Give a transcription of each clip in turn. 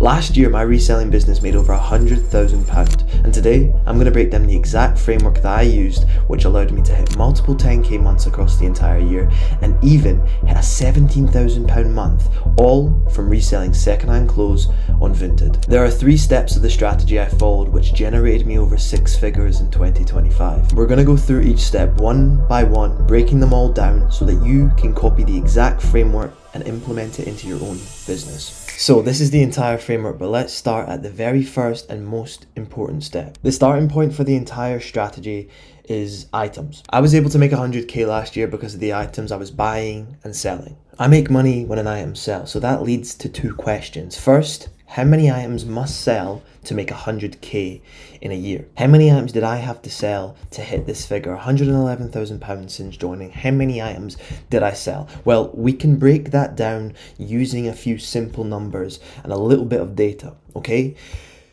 Last year, my reselling business made over £100,000, and today I'm going to break down the exact framework that I used, which allowed me to hit multiple 10k months across the entire year, and even hit a £17,000 month, all from reselling secondhand clothes on Vinted. There are 3 steps of the strategy I followed, which generated me over 6 figures in 2025. We're going to go through each step one by one, breaking them all down so that you can copy the exact framework and implement it into your own business. So this is the entire framework, but let's start at the very first and most important step. The starting point for the entire strategy is items. I was able to make 100k last year because of the items I was buying and selling. I make money when an item sells, so that leads to 2 questions. First, how many items must sell to make 100k in a year? How many items did I have to sell to hit this figure? £111,000 since joining. How many items did I sell? Well, we can break that down using a few simple numbers and a little bit of data, okay?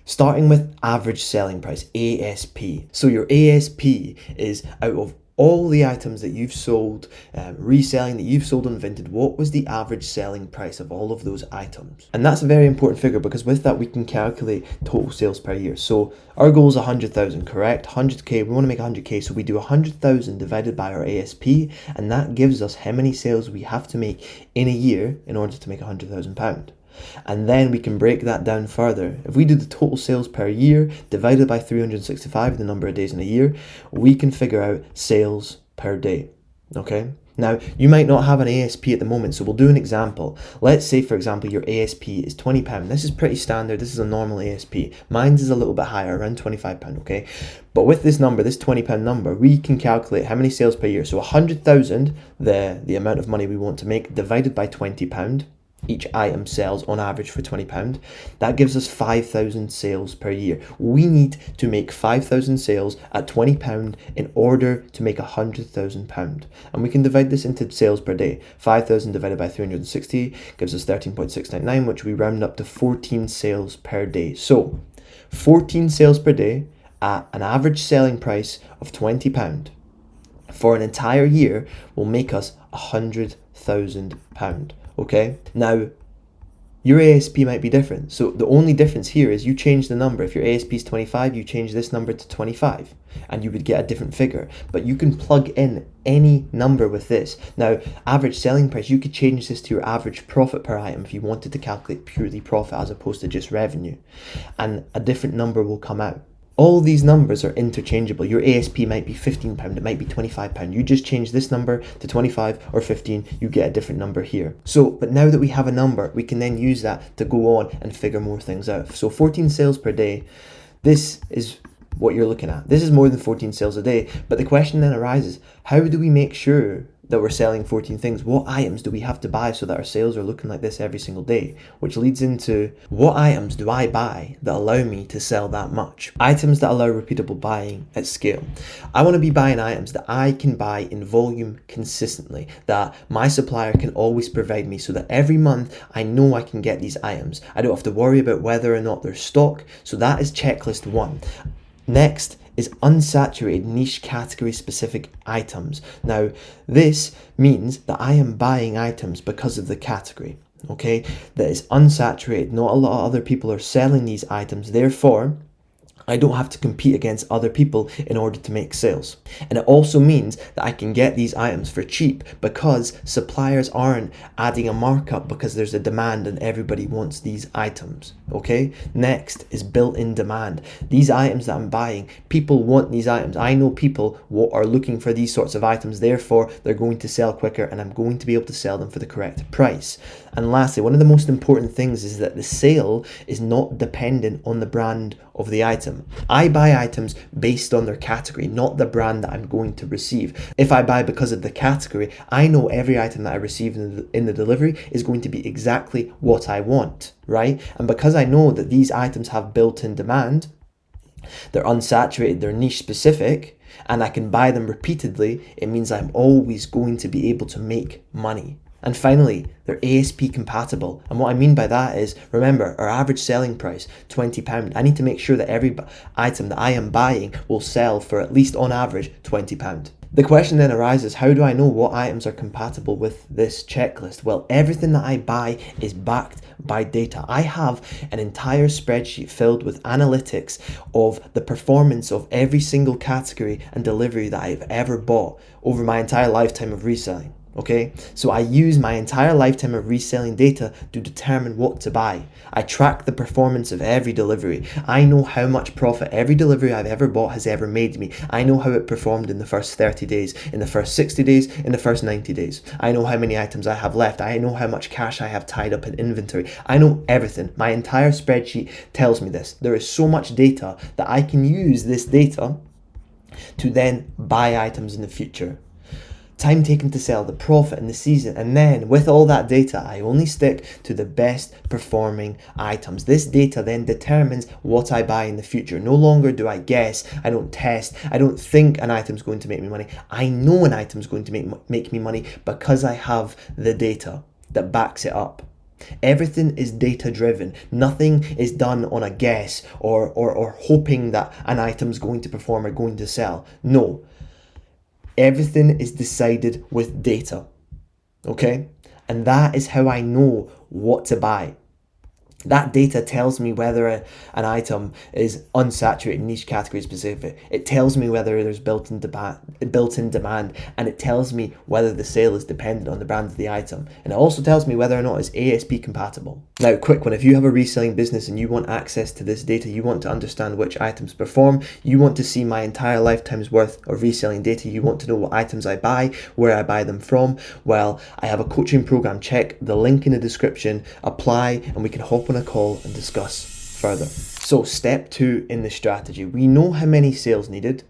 Starting with average selling price, ASP. So your ASP is out of all the items that you've sold, reselling that you've sold on Vinted, what was the average selling price of all of those items? And that's a very important figure because with that we can calculate total sales per year. So our goal is 100,000, correct? 100k, we want to make 100k, so we do 100,000 divided by our ASP, and that gives us how many sales we have to make in a year in order to make £100,000. And then we can break that down further. If we do the total sales per year divided by 365, the number of days in a year, we can figure out sales per day. Okay? Now, you might not have an ASP at the moment, so we'll do an example. Let's say, for example, your ASP is £20. This is pretty standard. This is a normal ASP. Mine's is a little bit higher, around £25, okay? But with this number, this £20 number, we can calculate how many sales per year. So 100,000, the amount of money we want to make, divided by £20. Each item sells on average for £20. That gives us 5,000 sales per year. We need to make 5,000 sales at £20 in order to make £100,000. And we can divide this into sales per day. 5,000 divided by 360 gives us 13.699, which we round up to 14 sales per day. So 14 sales per day at an average selling price of £20 for an entire year will make us £100,000. Okay, now your ASP might be different. So the only difference here is you change the number. If your ASP is 25, you change this number to 25 and you would get a different figure. But you can plug in any number with this. Now, average selling price, you could change this to your average profit per item if you wanted to calculate purely profit as opposed to just revenue. And a different number will come out. All these numbers are interchangeable. Your ASP might be £15, it might be £25. You just change this number to 25 or 15, you get a different number here. So, but now that we have a number, we can then use that to go on and figure more things out. So 14 sales per day, this is what you're looking at. This is more than 14 sales a day. But the question then arises, how do we make sure that we're selling 14 things? What items do we have to buy so that our sales are looking like this every single day? Which leads into, what items do I buy that allow me to sell that much? Items that allow repeatable buying at scale. I want to be buying items that I can buy in volume consistently, that my supplier can always provide me so that every month I know I can get these items. I don't have to worry about whether or not there's stock. So that is checklist 1. Next is unsaturated niche category specific items. Now, this means that I am buying items because of the category, okay? That is unsaturated. Not a lot of other people are selling these items. Therefore, I don't have to compete against other people in order to make sales. And it also means that I can get these items for cheap because suppliers aren't adding a markup because there's a demand and everybody wants these items, okay? Next is built-in demand. These items that I'm buying, people want these items. I know people are looking for these sorts of items, therefore they're going to sell quicker and I'm going to be able to sell them for the correct price. And lastly, one of the most important things is that the sale is not dependent on the brand of the item. I buy items based on their category, not the brand that I'm going to receive. If I buy because of the category, I know every item that I receive in the delivery is going to be exactly what I want, right? And because I know that these items have built-in demand, they're unsaturated, they're niche specific, and I can buy them repeatedly, it means I'm always going to be able to make money. And finally, they're ASP compatible. And what I mean by that is, remember, our average selling price, £20. I need to make sure that every item that I am buying will sell for at least on average £20. The question then arises, how do I know what items are compatible with this checklist? Well, everything that I buy is backed by data. I have an entire spreadsheet filled with analytics of the performance of every single category and delivery that I've ever bought over my entire lifetime of reselling. Okay, so I use my entire lifetime of reselling data to determine what to buy. I track the performance of every delivery. I know how much profit every delivery I've ever bought has ever made me. I know how it performed in the first 30 days, in the first 60 days, in the first 90 days. I know how many items I have left. I know how much cash I have tied up in inventory. I know everything. My entire spreadsheet tells me this. There is so much data that I can use this data to then buy items in the future. Time taken to sell, the profit and the season, and then with all that data, I only stick to the best performing items. This data then determines what I buy in the future. No longer do I guess, I don't test, I don't think an item's going to make me money. I know an item's going to make me money because I have the data that backs it up. Everything is data driven. Nothing is done on a guess or hoping that an item's going to perform or going to sell. No. Everything is decided with data, okay? And that is how I know what to buy. That data tells me whether an item is unsaturated, niche category specific. It tells me whether there's built-in demand, and it tells me whether the sale is dependent on the brand of the item. And it also tells me whether or not it's ASP compatible. Now, quick one, if you have a reselling business and you want access to this data, you want to understand which items perform, you want to see my entire lifetime's worth of reselling data, you want to know what items I buy, where I buy them from, well, I have a coaching program. Check the link in the description, apply, and we can hop on a call and discuss further. So step 2 in the strategy. We know how many sales needed.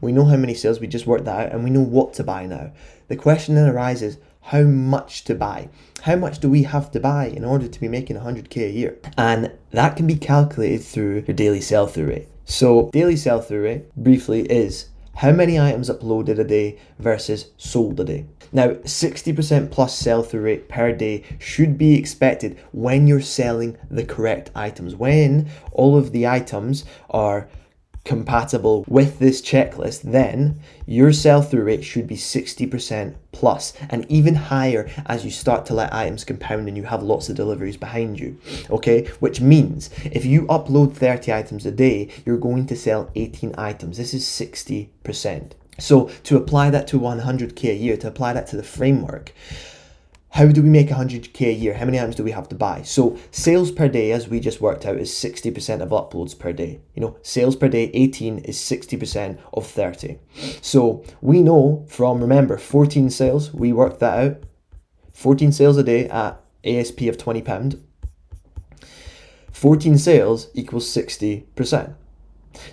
We know how many sales, we just worked that out, and we know what to buy now. The question then arises, how much to buy? How much do we have to buy in order to be making 100k a year? And that can be calculated through your daily sell-through rate. So daily sell-through rate, briefly, is how many items uploaded a day versus sold a day. Now, 60% plus sell-through rate per day should be expected when you're selling the correct items. When all of the items are compatible with this checklist, then your sell-through rate should be 60% plus, and even higher as you start to let items compound and you have lots of deliveries behind you, okay? Which means if you upload 30 items a day, you're going to sell 18 items. This is 60%. So to apply that to 100k a year, to apply that to the framework, how do we make 100k a year? How many items do we have to buy? So sales per day, as we just worked out, is 60% of uploads per day. You know, sales per day, 18 is 60% of 30. So we know from, remember, 14 sales, we worked that out. 14 sales a day at ASP of £20. 14 sales equals 60%.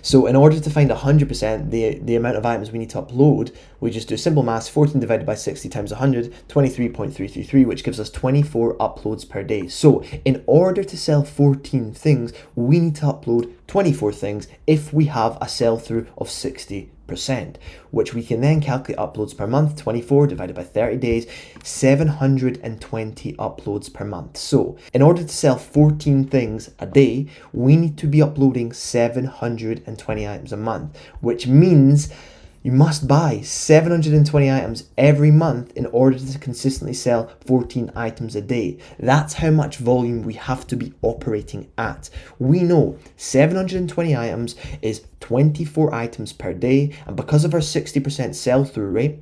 So in order to find 100%, the amount of items we need to upload, we just do simple maths. 14 divided by 60 times 100, 23.333, which gives us 24 uploads per day. So in order to sell 14 things, we need to upload 24 things if we have a sell-through of 60%, which we can then calculate uploads per month. 24 divided by 30 days, 720 uploads per month. So in order to sell 14 things a day, we need to be uploading 720 items a month, which means you must buy 720 items every month in order to consistently sell 14 items a day. That's how much volume we have to be operating at. We know 720 items is 24 items per day, and because of our 60% sell-through rate,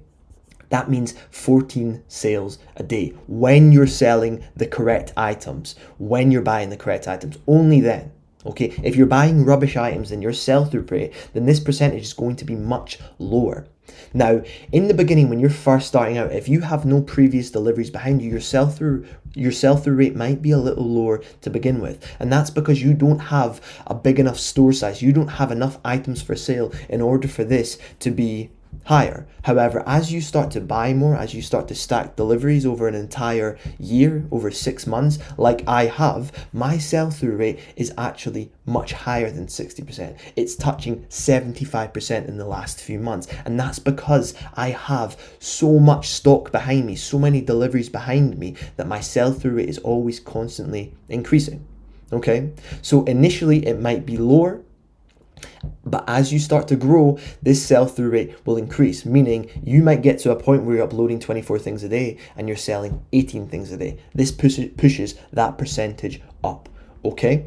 that means 14 sales a day when you're selling the correct items, when you're buying the correct items, only then. Okay, if you're buying rubbish items in your sell-through rate, then this percentage is going to be much lower. Now, in the beginning, when you're first starting out, if you have no previous deliveries behind you, your sell-through rate might be a little lower to begin with. And that's because you don't have a big enough store size. You don't have enough items for sale in order for this to be higher. However, as you start to buy more, as you start to stack deliveries over an entire year, over 6 months, like I have, my sell-through rate is actually much higher than 60%. It's touching 75% in the last few months. And that's because I have so much stock behind me, so many deliveries behind me, that my sell-through rate is always constantly increasing. Okay, so initially it might be lower, But as you start to grow, this sell-through rate will increase, meaning you might get to a point where you're uploading 24 things a day and you're selling 18 things a day. This pushes that percentage up, okay?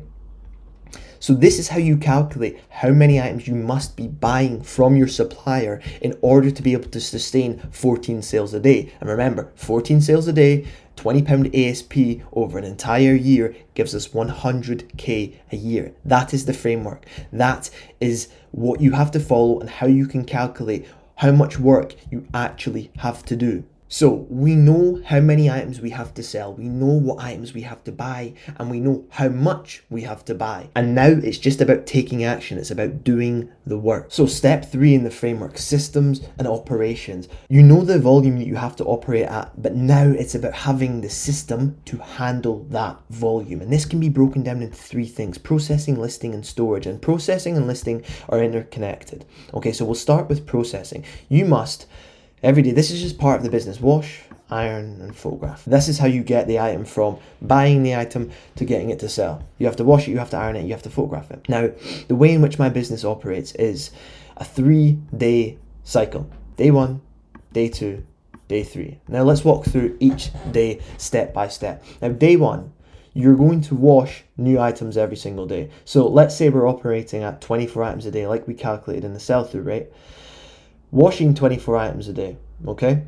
So this is how you calculate how many items you must be buying from your supplier in order to be able to sustain 14 sales a day. And remember, 14 sales a day, £20 ASP over an entire year gives us 100k a year. That is the framework. That is what you have to follow and how you can calculate how much work you actually have to do. So we know how many items we have to sell, we know what items we have to buy, and we know how much we have to buy. And now it's just about taking action, it's about doing the work. So step 3 in the framework, systems and operations. You know the volume that you have to operate at, but now it's about having the system to handle that volume. And this can be broken down into 3 things: processing, listing, and storage. And processing and listing are interconnected. Okay, so we'll start with processing. You must every day, this is just part of the business: wash, iron, and photograph. This is how you get the item from buying the item to getting it to sell. You have to wash it, you have to iron it, you have to photograph it. Now, the way in which my business operates is a 3-day cycle. Day 1, day 2, day 3. Now let's walk through each day step by step. Now, day 1, you're going to wash new items every single day. So let's say we're operating at 24 items a day, like we calculated in the sell-through rate. Washing 24 items a day, okay?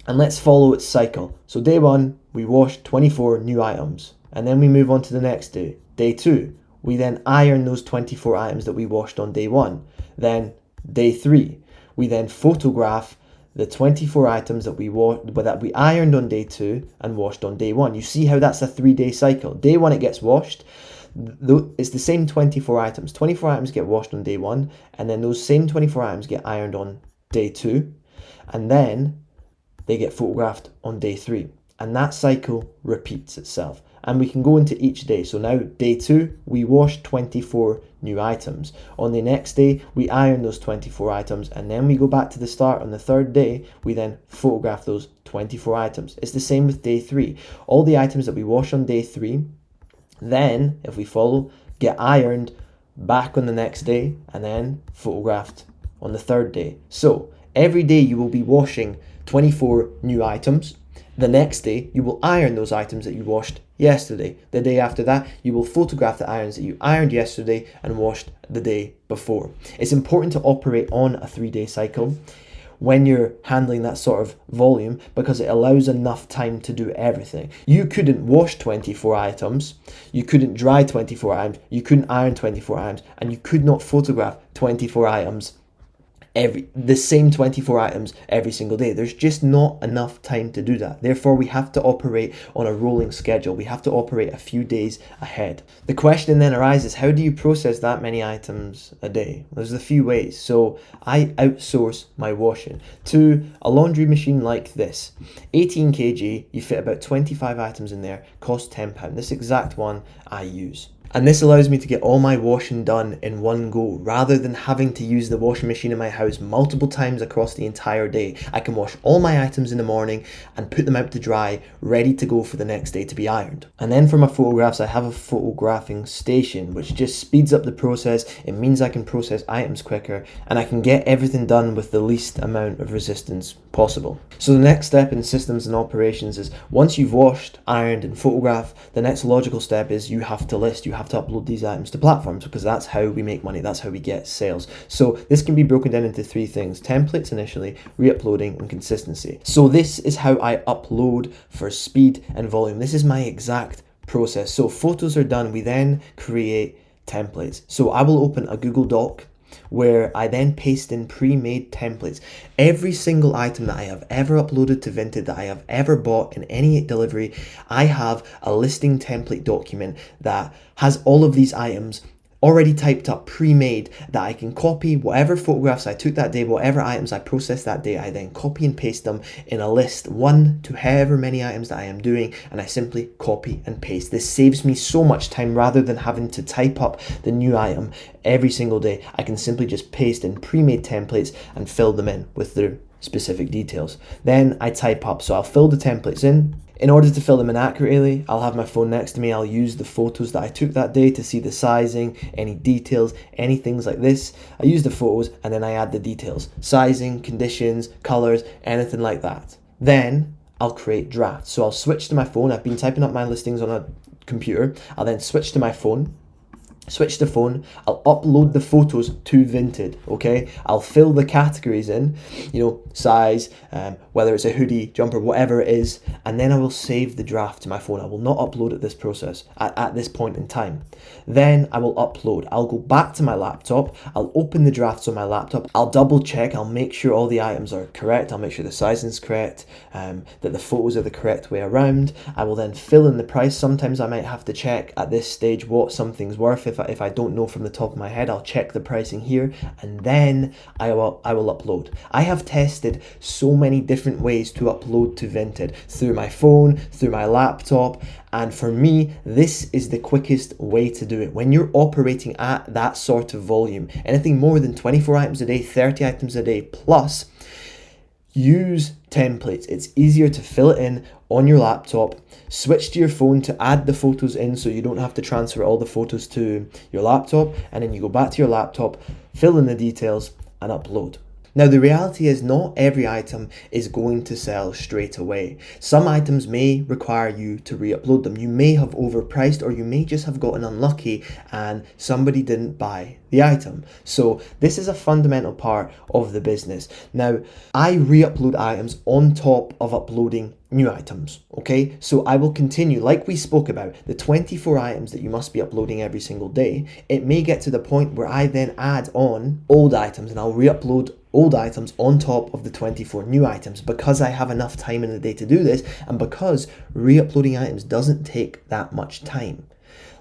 And let's follow its cycle. So day 1, we wash 24 new items, and then we move on to the next day. Day 2, we then iron those 24 items that we washed on day 1. Then day 3, we then photograph the 24 items that we ironed on day 2 and washed on day 1. You see how that's a 3-day cycle. Day 1, it gets washed. It's the same 24 items. 24 items get washed on day 1, and then those same 24 items get ironed on day 2, and then they get photographed on day 3. And that cycle repeats itself. And we can go into each day. So now day 2, we wash 24 new items. On the next day, we iron those 24 items, and then we go back to the start. On the 3rd day, we then photograph those 24 items. It's the same with day 3. All the items that we wash on day 3, then, if we follow, get ironed back on the next day and then photographed on the 3rd day. So every day you will be washing 24 new items. The next day you will iron those items that you washed yesterday. The day after that you will photograph the irons that you ironed yesterday and washed the day before. It's important to operate on a 3-day cycle when you're handling that sort of volume, because it allows enough time to do everything. You couldn't wash 24 items, you couldn't dry 24 items, you couldn't iron 24 items, and you could not photograph 24 items the same 24 items every single day. There's just not enough time to do that. Therefore, we have to operate on a rolling schedule. We have to operate a few days ahead. The question then arises, how do you process that many items a day? There's a few ways. So I outsource my washing to a laundry machine like this. 18 kg, you fit about 25 items in there, costs £10. This exact one I use. And this allows me to get all my washing done in one go, rather than having to use the washing machine in my house multiple times across the entire day. I can wash all my items in the morning and put them out to dry, ready to go for the next day to be ironed. And then for my photographs, I have a photographing station, which just speeds up the process. It means I can process items quicker, and I can get everything done with the least amount of resistance possible. So the next step in systems and operations is, once you've washed, ironed, and photographed, the next logical step is you have to list. You have to upload these items to platforms, because that's how we make money, that's how we get sales. So this can be broken down into 3 things: templates initially, re-uploading, and consistency. So this is how I upload for speed and volume. This is my exact process. So photos are done, we then create templates. So I will open a Google Doc where I then paste in pre-made templates. Every single item that I have ever uploaded to Vinted, that I have ever bought in any delivery, I have a listing template document that has all of these items already typed up, pre-made, that I can copy. Whatever photographs I took that day, whatever items I processed that day, I then copy and paste them in a list, 1 to however many items that I am doing, and I simply copy and paste. This saves me so much time. Rather than having to type up the new item every single day, I can simply just paste in pre-made templates and fill them in with their specific details. Then I type up, so I'll fill the templates in In order to fill them in accurately, I'll have my phone next to me. I'll use the photos that I took that day to see the sizing, any details, any things like this. I use the photos and then I add the details, sizing, conditions, colors, anything like that. Then I'll create drafts. So I'll switch to my phone. I've been typing up my listings on a computer. I'll then switch to my phone. Switch the phone, I'll upload the photos to Vinted, okay? I'll fill the categories in, size, whether it's a hoodie, jumper, whatever it is, and then I will save the draft to my phone. I will not upload at this point in time. Then I will upload. I'll go back to my laptop, I'll open the drafts on my laptop, I'll double check, I'll make sure all the items are correct, I'll make sure the sizing's correct, that the photos are the correct way around. I will then fill in the price. Sometimes I might have to check at this stage what something's worth. If I don't know from the top of my head, I'll check the pricing here, and then I will upload. I have tested so many different ways to upload to Vinted, through my phone, through my laptop, and for me, this is the quickest way to do it. When you're operating at that sort of volume, anything more than 24 items a day, 30 items a day plus, use templates. It's easier to fill it in on your laptop. Switch to your phone to add the photos in so you don't have to transfer all the photos to your laptop, and then you go back to your laptop, fill in the details and upload. Now, the reality is not every item is going to sell straight away. Some items may require you to re-upload them. You may have overpriced, or you may just have gotten unlucky and somebody didn't buy the item. So this is a fundamental part of the business. Now, I re-upload items on top of uploading new items, okay? So I will continue, like we spoke about, the 24 items that you must be uploading every single day. It may get to the point where I then add on old items, and I'll re-upload old items on top of the 24 new items, because I have enough time in the day to do this, and because re-uploading items doesn't take that much time.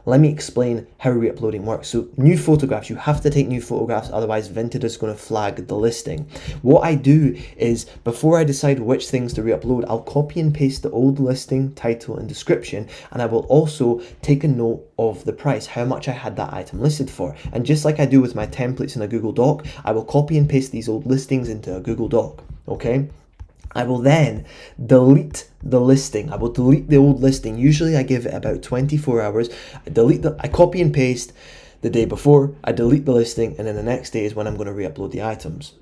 Let me explain how re-uploading works. So new photographs, you have to take new photographs, otherwise Vinted is going to flag the listing. What I do is, before I decide which things to re-upload, I'll copy and paste the old listing, title and description, and I will also take a note of the price, how much I had that item listed for. And just like I do with my templates in a Google Doc, I will copy and paste these old listings into a Google Doc, okay? I will then delete the listing. I will delete the old listing. Usually I give it about 24 hours. I copy and paste the day before, I delete the listing, and then the next day is when I'm going to re-upload the items.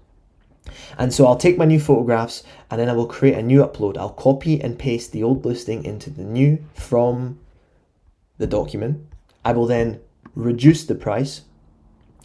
And so I'll take my new photographs and then I will create a new upload. I'll copy and paste the old listing into the new from the document. I will then reduce the price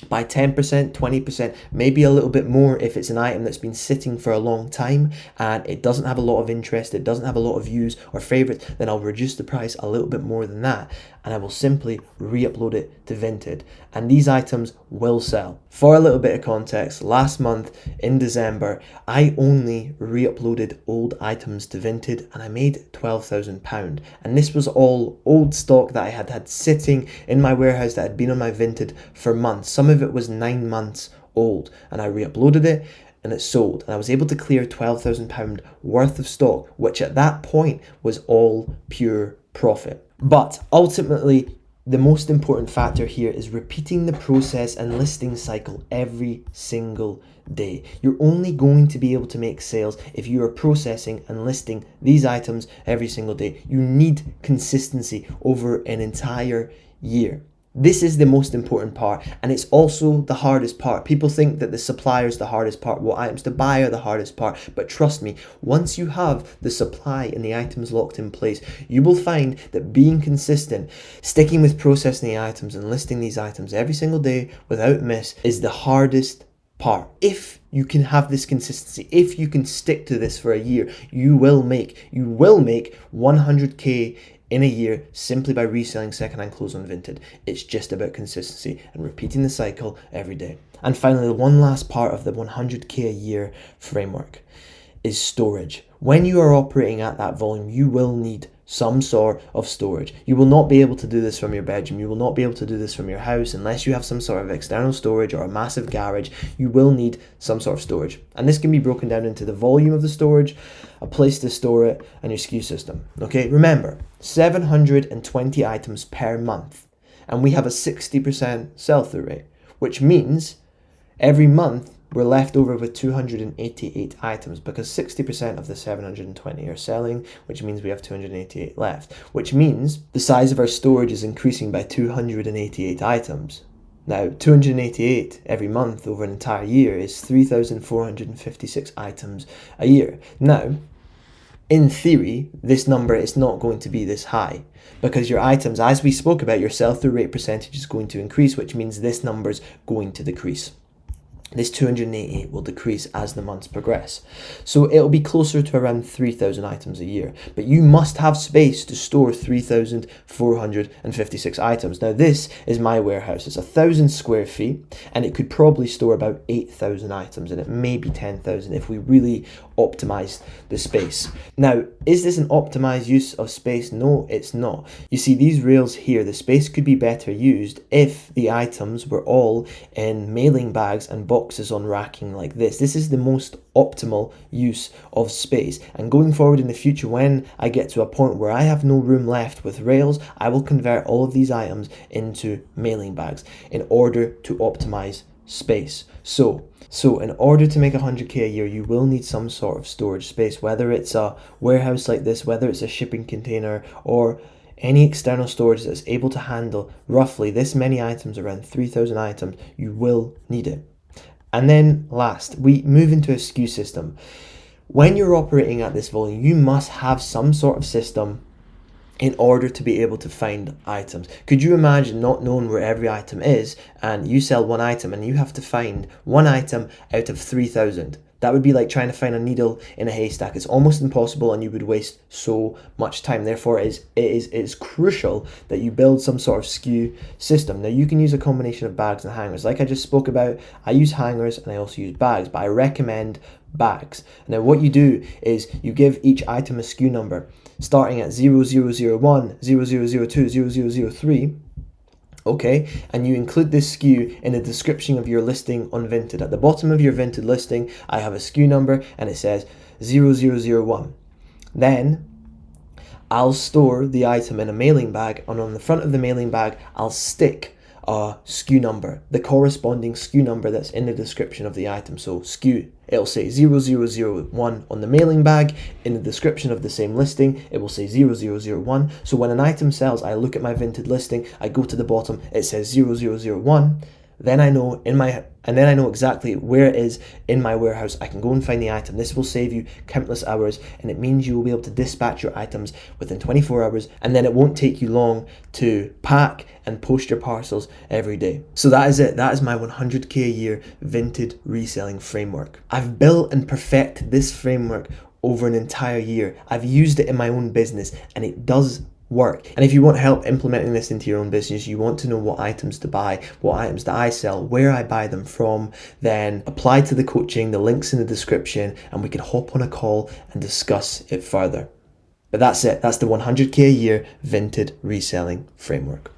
by 10%, 20%, maybe a little bit more if it's an item that's been sitting for a long time and it doesn't have a lot of interest, it doesn't have a lot of views or favorites, then I'll reduce the price a little bit more than that, and I will simply re-upload it to Vinted, and these items will sell. For a little bit of context, last month in December, I only re-uploaded old items to Vinted and I made £12,000, and this was all old stock that I had sitting in my warehouse that had been on my Vinted for months. Some of it was 9 months old, and I re-uploaded it and it sold, and I was able to clear £12,000 worth of stock, which at that point was all pure profit. But ultimately, the most important factor here is repeating the process and listing cycle every single day. You're only going to be able to make sales if you are processing and listing these items every single day. You need consistency over an entire year. This is the most important part, and it's also the hardest part. People think that the supplier is the hardest part, what items to buy are the hardest part, but trust me, once you have the supply and the items locked in place, you will find that being consistent, sticking with processing the items and listing these items every single day without miss is the hardest part. If you can have this consistency, if you can stick to this for a year, you will make 100k in a year simply by reselling secondhand clothes on Vinted. It's just about consistency and repeating the cycle every day. And finally, the one last part of the 100k a year framework is storage. When you are operating at that volume, you will need some sort of storage. You will not be able to do this from your bedroom. You will not be able to do this from your house unless you have some sort of external storage or a massive garage. You will need some sort of storage. And this can be broken down into the volume of the storage, a place to store it, and your SKU system. Okay, remember, 720 items per month. And we have a 60% sell-through rate, which means every month we're left over with 288 items because 60% of the 720 are selling, which means we have 288 left, which means the size of our storage is increasing by 288 items. Now, 288 every month over an entire year is 3,456 items a year. Now, in theory, this number is not going to be this high because your items, as we spoke about, your sell-through rate percentage is going to increase, which means this number is going to decrease. This 288 will decrease as the months progress. So it'll be closer to around 3,000 items a year. But you must have space to store 3,456 items. Now this is my warehouse. It's 1,000 square feet and it could probably store about 8,000 items, and it may be 10,000 if we really optimize the space. Now, is this an optimized use of space? No, it's not. You see these rails here, the space could be better used if the items were all in mailing bags and boxes on racking like this. This is the most optimal use of space. And going forward in the future, when I get to a point where I have no room left with rails, I will convert all of these items into mailing bags in order to optimize space. So in order to make 100k a year, you will need some sort of storage space, whether it's a warehouse like this, whether it's a shipping container, or any external storage that's able to handle roughly this many items, around 3,000 items. You will need it. And then last, we move into a SKU system. When you're operating at this volume, you must have some sort of system in order to be able to find items. Could you imagine not knowing where every item is, and you sell one item and you have to find one item out of 3,000? That would be like trying to find a needle in a haystack. It's almost impossible and you would waste so much time. Therefore, it is crucial that you build some sort of SKU system. Now, you can use a combination of bags and hangers. Like I just spoke about, I use hangers and I also use bags, but I recommend bags. Now, what you do is you give each item a SKU number, starting at 0001, 0002, 0003. Okay, and you include this SKU in the description of your listing on Vinted. At the bottom of your Vinted listing, I have a SKU number and it says 0001. Then I'll store the item in a mailing bag, and on the front of the mailing bag, I'll stick a SKU number, the corresponding SKU number that's in the description of the item. So SKU, it'll say 0001 on the mailing bag. In the description of the same listing, it will say 0001. So when an item sells, I look at my Vinted listing, I go to the bottom, it says 0001. Then I know exactly where it is in my warehouse. I can go and find the item. This will save you countless hours, and it means you will be able to dispatch your items within 24 hours, and then it won't take you long to pack and post your parcels every day. So that is it. That is my 100k a year Vinted reselling framework. I've built and perfected this framework over an entire year. I've used it in my own business and it does work. And if you want help implementing this into your own business, you want to know what items to buy, what items that I sell, where I buy them from, then apply to the coaching. The link's in the description and we can hop on a call and discuss it further. But that's it. That's the 100k a year Vinted reselling framework.